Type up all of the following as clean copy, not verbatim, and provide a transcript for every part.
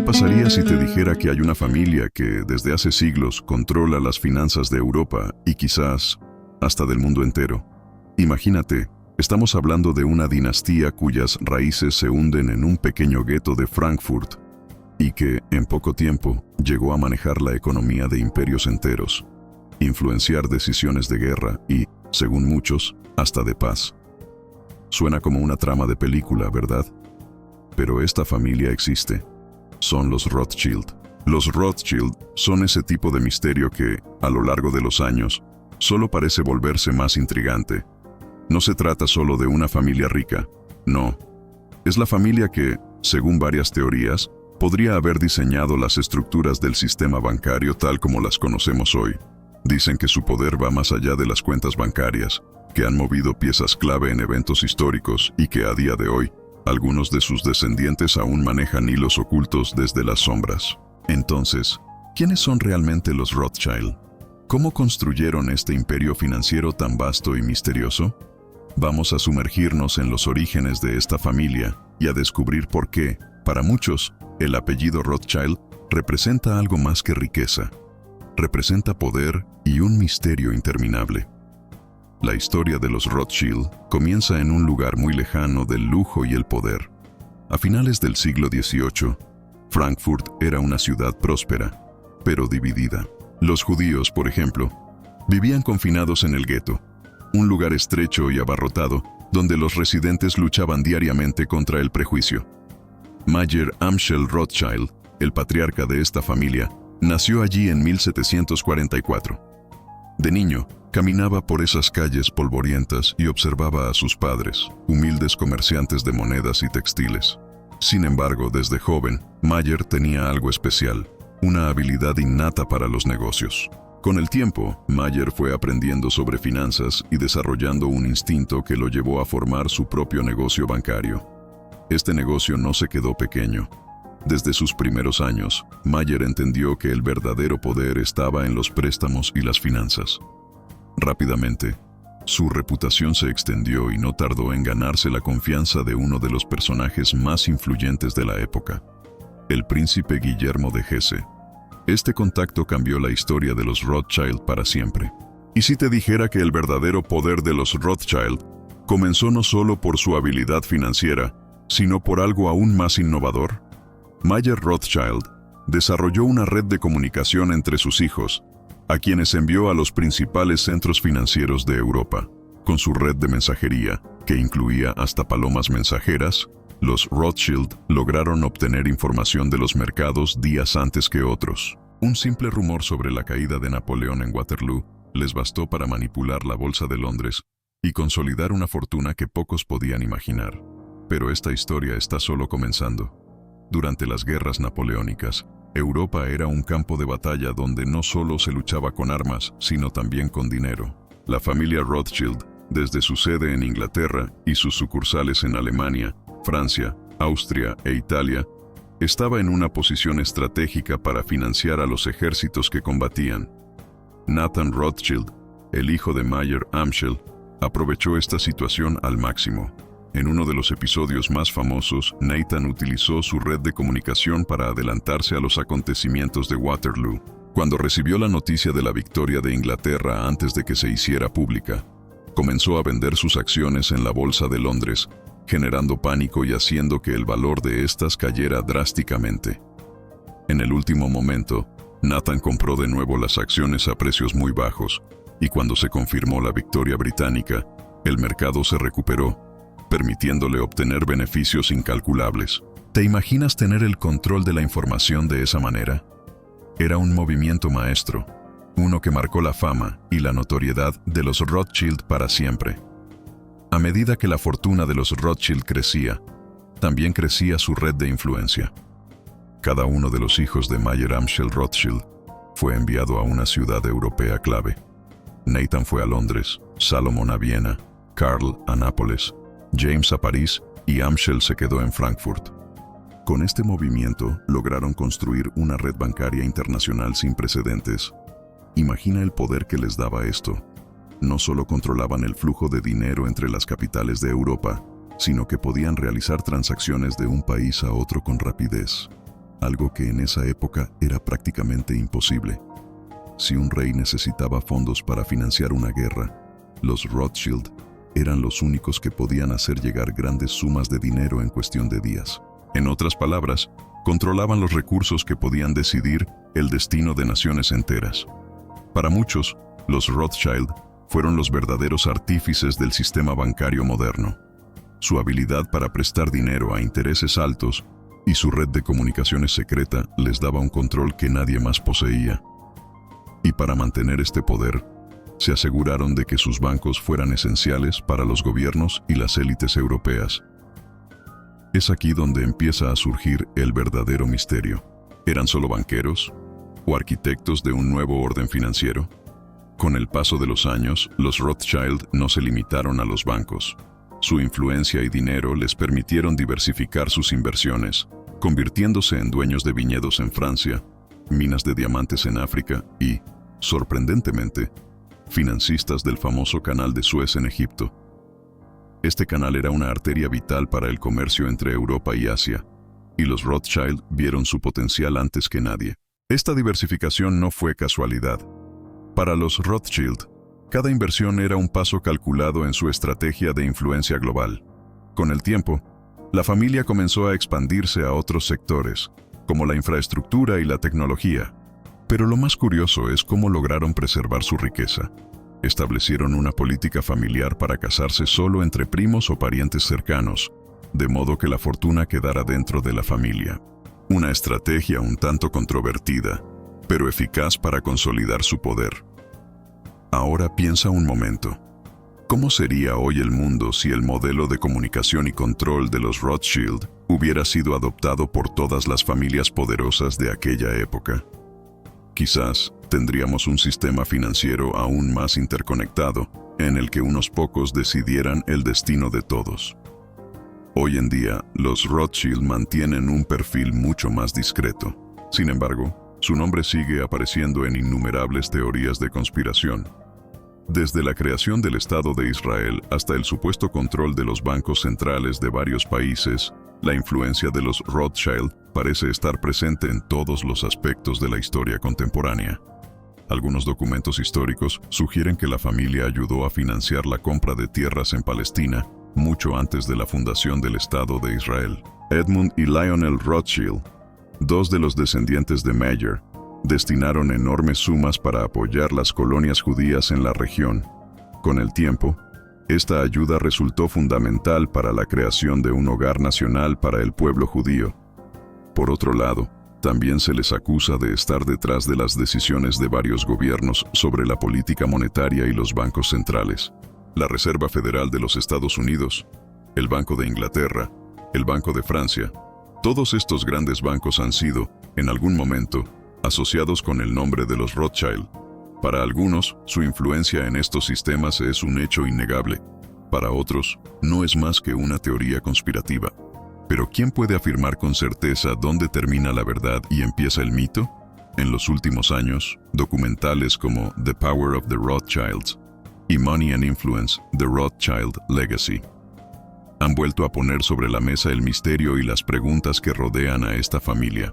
pasaría si te dijera que hay una familia que desde hace siglos controla las finanzas de Europa y quizás hasta del mundo entero? Imagínate, estamos hablando de una dinastía cuyas raíces se hunden en un pequeño gueto de Frankfurt y que, en poco tiempo, llegó a manejar la economía de imperios enteros, influenciar decisiones de guerra y, según muchos, hasta de paz. Suena como una trama de película, ¿verdad? Pero esta familia existe. Son los Rothschild. Los Rothschild son ese tipo de misterio que, a lo largo de los años, solo parece volverse más intrigante. No se trata solo de una familia rica, no. Es la familia que, según varias teorías, podría haber diseñado las estructuras del sistema bancario tal como las conocemos hoy. Dicen que su poder va más allá de las cuentas bancarias, que han movido piezas clave en eventos históricos y que a día de hoy, algunos de sus descendientes aún manejan hilos ocultos desde las sombras. Entonces, ¿quiénes son realmente los Rothschild? ¿Cómo construyeron este imperio financiero tan vasto y misterioso? Vamos a sumergirnos en los orígenes de esta familia y a descubrir por qué, para muchos, el apellido Rothschild representa algo más que riqueza. Representa poder y un misterio interminable. La historia de los Rothschild comienza en un lugar muy lejano del lujo y el poder. A finales del siglo XVIII, Frankfurt era una ciudad próspera, pero dividida. Los judíos, por ejemplo, vivían confinados en el gueto, un lugar estrecho y abarrotado donde los residentes luchaban diariamente contra el prejuicio. Mayer Amschel Rothschild, el patriarca de esta familia, nació allí en 1744. De niño, caminaba por esas calles polvorientas y observaba a sus padres, humildes comerciantes de monedas y textiles. Sin embargo, desde joven, Mayer tenía algo especial, una habilidad innata para los negocios. Con el tiempo, Mayer fue aprendiendo sobre finanzas y desarrollando un instinto que lo llevó a formar su propio negocio bancario. Este negocio no se quedó pequeño. Desde sus primeros años, Mayer entendió que el verdadero poder estaba en los préstamos y las finanzas. Rápidamente, su reputación se extendió y no tardó en ganarse la confianza de uno de los personajes más influyentes de la época, el príncipe Guillermo de Hesse. Este contacto cambió la historia de los Rothschild para siempre. ¿Y si te dijera que el verdadero poder de los Rothschild comenzó no solo por su habilidad financiera, sino por algo aún más innovador? Mayer Rothschild desarrolló una red de comunicación entre sus hijos, a quienes envió a los principales centros financieros de Europa. Con su red de mensajería, que incluía hasta palomas mensajeras, los Rothschild lograron obtener información de los mercados días antes que otros. Un simple rumor sobre la caída de Napoleón en Waterloo les bastó para manipular la Bolsa de Londres y consolidar una fortuna que pocos podían imaginar. Pero esta historia está solo comenzando. Durante las guerras napoleónicas, Europa era un campo de batalla donde no solo se luchaba con armas, sino también con dinero. La familia Rothschild, desde su sede en Inglaterra y sus sucursales en Alemania, Francia, Austria e Italia, estaba en una posición estratégica para financiar a los ejércitos que combatían. Nathan Rothschild, el hijo de Mayer Amschel, aprovechó esta situación al máximo. En uno de los episodios más famosos, Nathan utilizó su red de comunicación para adelantarse a los acontecimientos de Waterloo. Cuando recibió la noticia de la victoria de Inglaterra antes de que se hiciera pública, comenzó a vender sus acciones en la Bolsa de Londres, generando pánico y haciendo que el valor de estas cayera drásticamente. En el último momento, Nathan compró de nuevo las acciones a precios muy bajos, y cuando se confirmó la victoria británica, el mercado se recuperó, permitiéndole obtener beneficios incalculables. ¿Te imaginas tener el control de la información de esa manera? Era un movimiento maestro, uno que marcó la fama y la notoriedad de los Rothschild para siempre. A medida que la fortuna de los Rothschild crecía, también crecía su red de influencia. Cada uno de los hijos de Mayer Amschel Rothschild fue enviado a una ciudad europea clave. Nathan fue a Londres, Salomon a Viena, Karl a Nápoles, James a París y Amschel se quedó en Frankfurt. Con este movimiento lograron construir una red bancaria internacional sin precedentes. Imagina el poder que les daba esto. No solo controlaban el flujo de dinero entre las capitales de Europa, sino que podían realizar transacciones de un país a otro con rapidez. algo que en esa época era prácticamente imposible. Si un rey necesitaba fondos para financiar una guerra, los Rothschild eran los únicos que podían hacer llegar grandes sumas de dinero en cuestión de días. En otras palabras, controlaban los recursos que podían decidir el destino de naciones enteras. Para muchos, los Rothschild fueron los verdaderos artífices del sistema bancario moderno. Su habilidad para prestar dinero a intereses altos y su red de comunicaciones secreta les daba un control que nadie más poseía. Y para mantener este poder, se aseguraron de que sus bancos fueran esenciales para los gobiernos y las élites europeas. Es aquí donde empieza a surgir el verdadero misterio. ¿Eran solo banqueros o arquitectos de un nuevo orden financiero? Con el paso de los años, los Rothschild no se limitaron a los bancos. Su influencia y dinero les permitieron diversificar sus inversiones, convirtiéndose en dueños de viñedos en Francia, minas de diamantes en África y, sorprendentemente, financistas del famoso Canal de Suez en Egipto. Este canal era una arteria vital para el comercio entre Europa y Asia, y los Rothschild vieron su potencial antes que nadie. Esta diversificación no fue casualidad. Para los Rothschild, cada inversión era un paso calculado en su estrategia de influencia global. Con el tiempo, la familia comenzó a expandirse a otros sectores, como la infraestructura y la tecnología. Pero lo más curioso es cómo lograron preservar su riqueza. Establecieron una política familiar para casarse solo entre primos o parientes cercanos, de modo que la fortuna quedara dentro de la familia. Una estrategia un tanto controvertida, pero eficaz para consolidar su poder. Ahora piensa un momento. ¿Cómo sería hoy el mundo si el modelo de comunicación y control de los Rothschild hubiera sido adoptado por todas las familias poderosas de aquella época? Quizás tendríamos un sistema financiero aún más interconectado, en el que unos pocos decidieran el destino de todos. Hoy en día, los Rothschild mantienen un perfil mucho más discreto. Sin embargo, su nombre sigue apareciendo en innumerables teorías de conspiración. Desde la creación del Estado de Israel hasta el supuesto control de los bancos centrales de varios países, la influencia de los Rothschild parece estar presente en todos los aspectos de la historia contemporánea. Algunos documentos históricos sugieren que la familia ayudó a financiar la compra de tierras en Palestina mucho antes de la fundación del Estado de Israel. Edmund y Lionel Rothschild, dos de los descendientes de Meyer, destinaron enormes sumas para apoyar las colonias judías en la región. Con el tiempo, esta ayuda resultó fundamental para la creación de un hogar nacional para el pueblo judío. Por otro lado, también se les acusa de estar detrás de las decisiones de varios gobiernos sobre la política monetaria y los bancos centrales. La Reserva Federal de los Estados Unidos, el Banco de Inglaterra, el Banco de Francia. Todos estos grandes bancos han sido, en algún momento, asociados con el nombre de los Rothschild. Para algunos, su influencia en estos sistemas es un hecho innegable. Para otros, no es más que una teoría conspirativa. Pero ¿quién puede afirmar con certeza dónde termina la verdad y empieza el mito? En los últimos años, documentales como The Power of the Rothschilds y Money and Influence, The Rothschild Legacy, han vuelto a poner sobre la mesa el misterio y las preguntas que rodean a esta familia.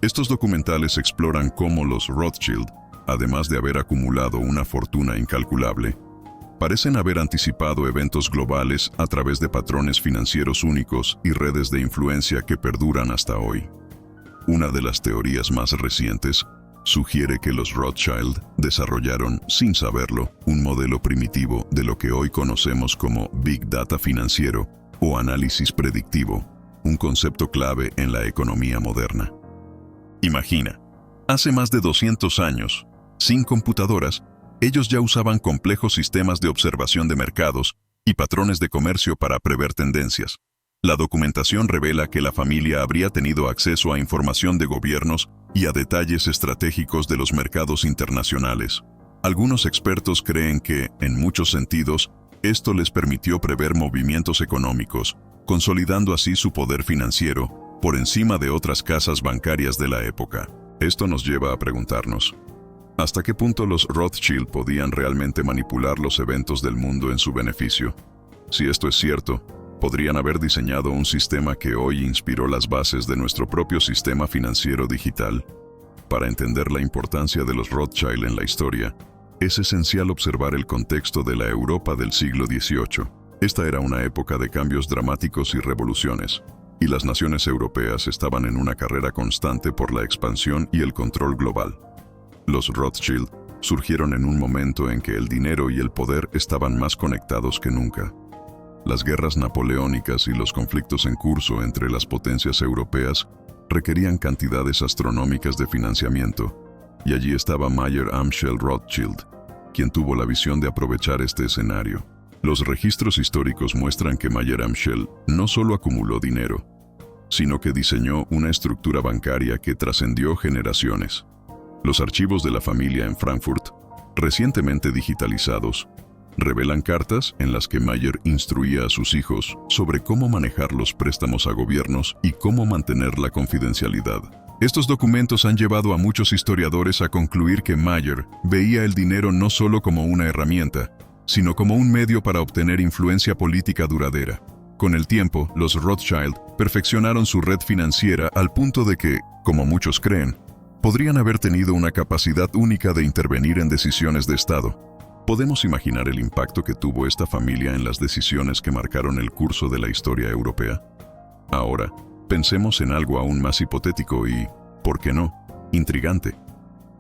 Estos documentales exploran cómo los Rothschild, además de haber acumulado una fortuna incalculable, parecen haber anticipado eventos globales a través de patrones financieros únicos y redes de influencia que perduran hasta hoy. Una de las teorías más recientes sugiere que los Rothschild desarrollaron, sin saberlo, un modelo primitivo de lo que hoy conocemos como Big Data financiero o análisis predictivo, un concepto clave en la economía moderna. Imagina, hace más de 200 años, sin computadoras, ellos ya usaban complejos sistemas de observación de mercados y patrones de comercio para prever tendencias. La documentación revela que la familia habría tenido acceso a información de gobiernos y a detalles estratégicos de los mercados internacionales. Algunos expertos creen que, en muchos sentidos, esto les permitió prever movimientos económicos, consolidando así su poder financiero por encima de otras casas bancarias de la época. Esto nos lleva a preguntarnos, ¿hasta qué punto los Rothschild podían realmente manipular los eventos del mundo en su beneficio? Si esto es cierto, Podrían haber diseñado un sistema que hoy inspiró las bases de nuestro propio sistema financiero digital. Para entender la importancia de los Rothschild en la historia, es esencial observar el contexto de la Europa del siglo XVIII. Esta era una época de cambios dramáticos y revoluciones, y las naciones europeas estaban en una carrera constante por la expansión y el control global. Los Rothschild surgieron en un momento en que el dinero y el poder estaban más conectados que nunca. Las guerras napoleónicas y los conflictos en curso entre las potencias europeas requerían cantidades astronómicas de financiamiento, y allí estaba Mayer Amschel Rothschild, quien tuvo la visión de aprovechar este escenario. Los registros históricos muestran que Mayer Amschel no solo acumuló dinero, sino que diseñó una estructura bancaria que trascendió generaciones. Los archivos de la familia en Frankfurt, recientemente digitalizados, revelan cartas en las que Mayer instruía a sus hijos sobre cómo manejar los préstamos a gobiernos y cómo mantener la confidencialidad. Estos documentos han llevado a muchos historiadores a concluir que Mayer veía el dinero no solo como una herramienta, sino como un medio para obtener influencia política duradera. Con el tiempo, los Rothschild perfeccionaron su red financiera al punto de que, como muchos creen, podrían haber tenido una capacidad única de intervenir en decisiones de Estado. ¿Podemos imaginar el impacto que tuvo esta familia en las decisiones que marcaron el curso de la historia europea? Ahora, pensemos en algo aún más hipotético y, ¿por qué no?, intrigante.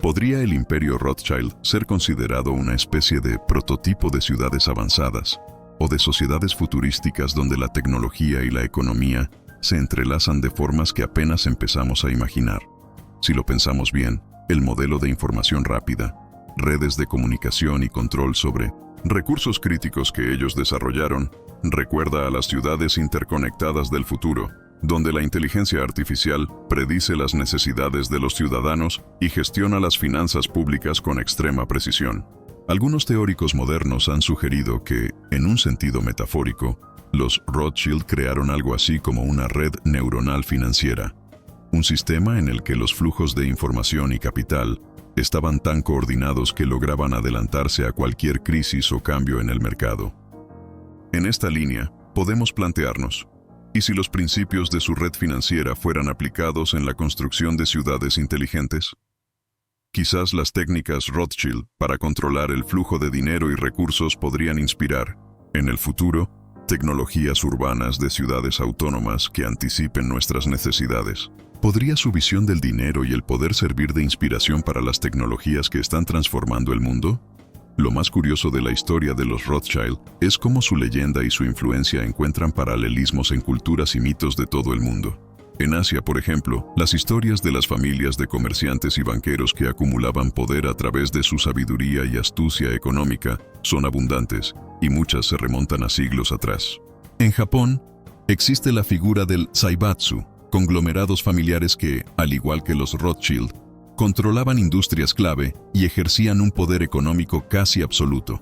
¿Podría el imperio Rothschild ser considerado una especie de prototipo de ciudades avanzadas o de sociedades futurísticas donde la tecnología y la economía se entrelazan de formas que apenas empezamos a imaginar? Si lo pensamos bien, el modelo de información rápida, redes de comunicación y control sobre recursos críticos que ellos desarrollaron, recuerda a las ciudades interconectadas del futuro, donde la inteligencia artificial predice las necesidades de los ciudadanos y gestiona las finanzas públicas con extrema precisión. Algunos teóricos modernos han sugerido que, en un sentido metafórico, los Rothschild crearon algo así como una red neuronal financiera, un sistema en el que los flujos de información y capital estaban tan coordinados que lograban adelantarse a cualquier crisis o cambio en el mercado. En esta línea, podemos plantearnos, ¿y si los principios de su red financiera fueran aplicados en la construcción de ciudades inteligentes? Quizás las técnicas Rothschild para controlar el flujo de dinero y recursos podrían inspirar, en el futuro, tecnologías urbanas de ciudades autónomas que anticipen nuestras necesidades. ¿Podría su visión del dinero y el poder servir de inspiración para las tecnologías que están transformando el mundo? Lo más curioso de la historia de los Rothschild es cómo su leyenda y su influencia encuentran paralelismos en culturas y mitos de todo el mundo. En Asia, por ejemplo, las historias de las familias de comerciantes y banqueros que acumulaban poder a través de su sabiduría y astucia económica son abundantes, y muchas se remontan a siglos atrás. En Japón, existe la figura del Zaibatsu, conglomerados familiares que, al igual que los Rothschild, controlaban industrias clave y ejercían un poder económico casi absoluto.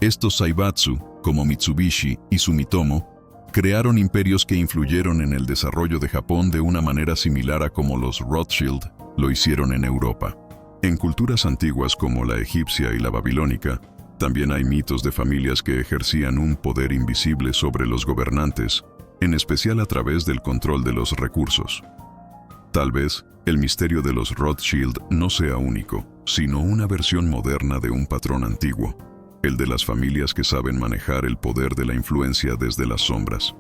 Estos Zaibatsu, como Mitsubishi y Sumitomo, crearon imperios que influyeron en el desarrollo de Japón de una manera similar a como los Rothschild lo hicieron en Europa. En culturas antiguas como la egipcia y la babilónica, también hay mitos de familias que ejercían un poder invisible sobre los gobernantes, en especial a través del control de los recursos. Tal vez, el misterio de los Rothschild no sea único, sino una versión moderna de un patrón antiguo, el de las familias que saben manejar el poder de la influencia desde las sombras.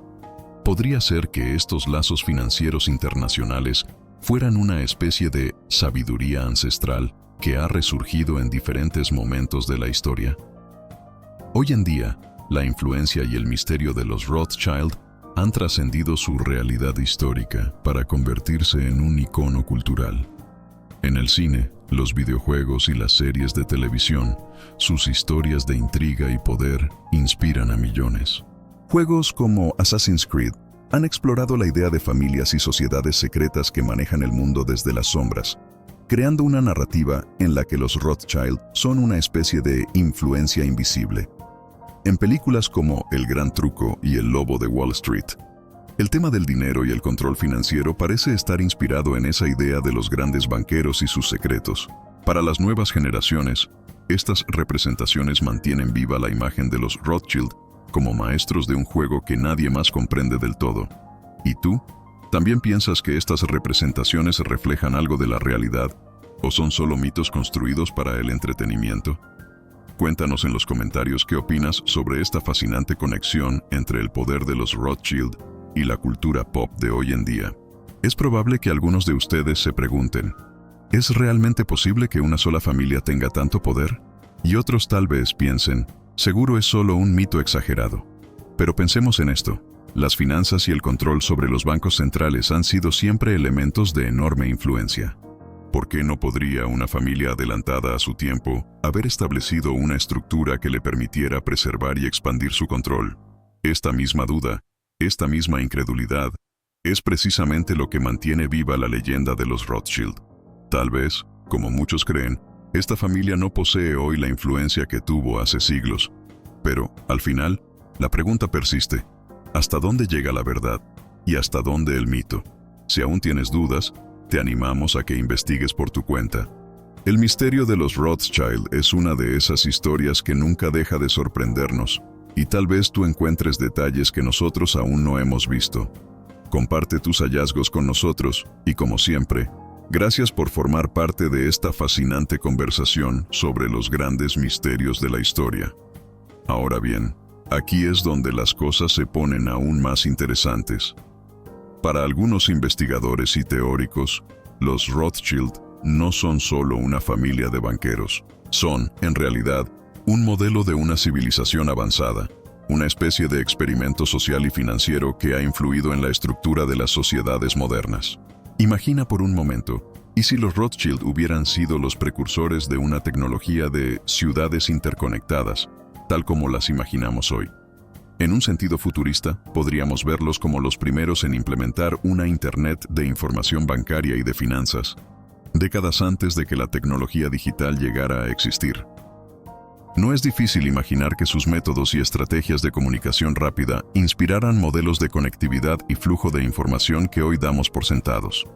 Podría ser que estos lazos financieros internacionales fueran una especie de sabiduría ancestral que ha resurgido en diferentes momentos de la historia. Hoy en día, la influencia y el misterio de los Rothschild han trascendido su realidad histórica para convertirse en un icono cultural. En el cine, los videojuegos y las series de televisión, sus historias de intriga y poder inspiran a millones. Juegos como Assassin's Creed han explorado la idea de familias y sociedades secretas que manejan el mundo desde las sombras, creando una narrativa en la que los Rothschild son una especie de influencia invisible. En películas como El Gran Truco y El Lobo de Wall Street, el tema del dinero y el control financiero parece estar inspirado en esa idea de los grandes banqueros y sus secretos. Para las nuevas generaciones, estas representaciones mantienen viva la imagen de los Rothschild como maestros de un juego que nadie más comprende del todo. ¿Y tú? ¿También piensas que estas representaciones reflejan algo de la realidad o son solo mitos construidos para el entretenimiento? Cuéntanos en los comentarios qué opinas sobre esta fascinante conexión entre el poder de los Rothschild y la cultura pop de hoy en día. Es probable que algunos de ustedes se pregunten, ¿es realmente posible que una sola familia tenga tanto poder? Y otros tal vez piensen, seguro es solo un mito exagerado. Pero pensemos en esto. Las finanzas y el control sobre los bancos centrales han sido siempre elementos de enorme influencia. ¿Por qué no podría una familia adelantada a su tiempo haber establecido una estructura que le permitiera preservar y expandir su control? Esta misma duda, esta misma incredulidad, es precisamente lo que mantiene viva la leyenda de los Rothschild. Tal vez, como muchos creen, esta familia no posee hoy la influencia que tuvo hace siglos. Pero, al final, la pregunta persiste. ¿Hasta dónde llega la verdad? ¿Y hasta dónde el mito? Si aún tienes dudas, te animamos a que investigues por tu cuenta. El misterio de los Rothschild es una de esas historias que nunca deja de sorprendernos, y tal vez tú encuentres detalles que nosotros aún no hemos visto. Comparte tus hallazgos con nosotros, y como siempre, gracias por formar parte de esta fascinante conversación sobre los grandes misterios de la historia. Ahora bien, aquí es donde las cosas se ponen aún más interesantes. Para algunos investigadores y teóricos, los Rothschild no son solo una familia de banqueros. Son, en realidad, un modelo de una civilización avanzada, una especie de experimento social y financiero que ha influido en la estructura de las sociedades modernas. Imagina por un momento, ¿y si los Rothschild hubieran sido los precursores de una tecnología de ciudades interconectadas, tal como las imaginamos hoy? En un sentido futurista, podríamos verlos como los primeros en implementar una Internet de información bancaria y de finanzas, décadas antes de que la tecnología digital llegara a existir. No es difícil imaginar que sus métodos y estrategias de comunicación rápida inspiraran modelos de conectividad y flujo de información que hoy damos por sentados.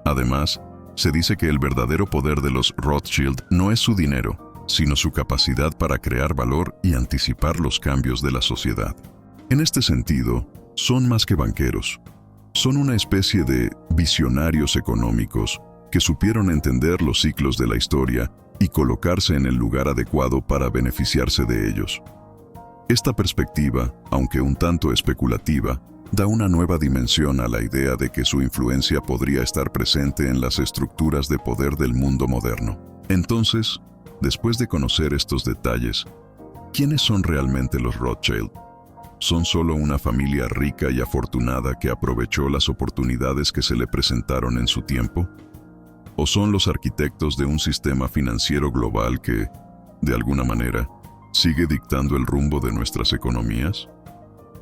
Además, se dice que el verdadero poder de los Rothschild no es su dinero, sino su capacidad para crear valor y anticipar los cambios de la sociedad. En este sentido, son más que banqueros. Son una especie de visionarios económicos que supieron entender los ciclos de la historia y colocarse en el lugar adecuado para beneficiarse de ellos. Esta perspectiva, aunque un tanto especulativa, da una nueva dimensión a la idea de que su influencia podría estar presente en las estructuras de poder del mundo moderno. Entonces, después de conocer estos detalles, ¿quiénes son realmente los Rothschild? ¿Son solo una familia rica y afortunada que aprovechó las oportunidades que se le presentaron en su tiempo? ¿O son los arquitectos de un sistema financiero global que, de alguna manera, sigue dictando el rumbo de nuestras economías?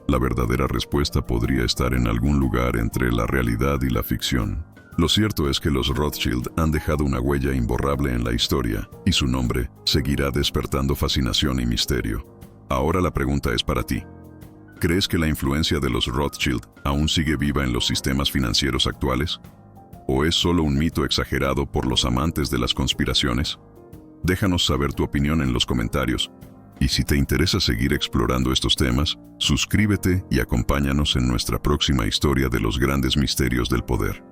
La verdadera respuesta podría estar en algún lugar entre la realidad y la ficción. Lo cierto es que los Rothschild han dejado una huella imborrable en la historia, y su nombre seguirá despertando fascinación y misterio. Ahora la pregunta es para ti. ¿Crees que la influencia de los Rothschild aún sigue viva en los sistemas financieros actuales? ¿O es solo un mito exagerado por los amantes de las conspiraciones? Déjanos saber tu opinión en los comentarios. Y si te interesa seguir explorando estos temas, suscríbete y acompáñanos en nuestra próxima historia de los grandes misterios del poder.